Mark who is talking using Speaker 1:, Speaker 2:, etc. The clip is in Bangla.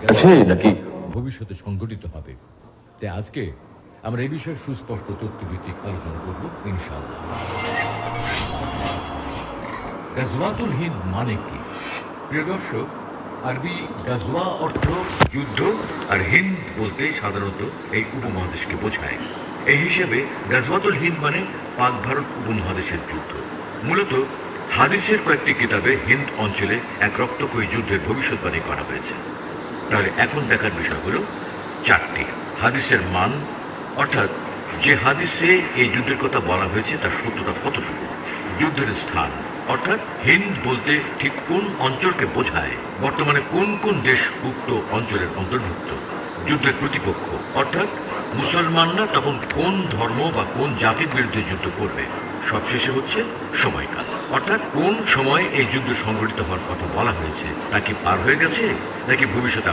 Speaker 1: আছে নাকি
Speaker 2: ভবিষ্যতে সংঘটিত হবে। তাই আজকে আমরা এই বিষয়ে সুস্পষ্ট তথ্যভিত্তিক আলোচনা করব ইনশাআল্লাহ। গাজওয়াতুল হিন্দ মানে কি? প্রিয় দর্শক, আরবি গাজওয়া অর্থ যুদ্ধ, আর হিন্দ বলতে সাধারণত এই উপমহাদেশকে বোঝায়। এই হিসেবে গাজওয়াতুল হিন্দ মানে পাক ভারত উপমহাদেশের যুদ্ধ। মূলত হাদিসের কয়েকটি কিতাবে হিন্দ অঞ্চলে এক রক্তক্ষয়ী যুদ্ধের ভবিষ্যৎবাণী করা হয়েছে। তাহলে এখন দেখার বিষয় হলো চারটি হাদিসের মান, অর্থাৎ যে হাদিসে এই যুদ্ধের কথা বলা হয়েছে তার সত্যতা কতটুকু। যুদ্ধের স্থান, অর্থাৎ হিন্দ বলতে ঠিক কোন অঞ্চলকে বোঝায়, বর্তমানে কোন কোন দেশ উক্ত অঞ্চলের অন্তর্ভুক্ত। যুদ্ধের প্রতিপক্ষ, অর্থাৎ মুসলমানরা তখন কোন ধর্ম বা কোন জাতির বিরুদ্ধে যুদ্ধ করবে। সবশেষে হচ্ছে সময়কাল, অর্থাৎ কোন সময় এই যুদ্ধ সংঘটিত হওয়ার কথা বলা হয়েছে, তা কি পার হয়ে গেছে নাকি ভবিষ্যতে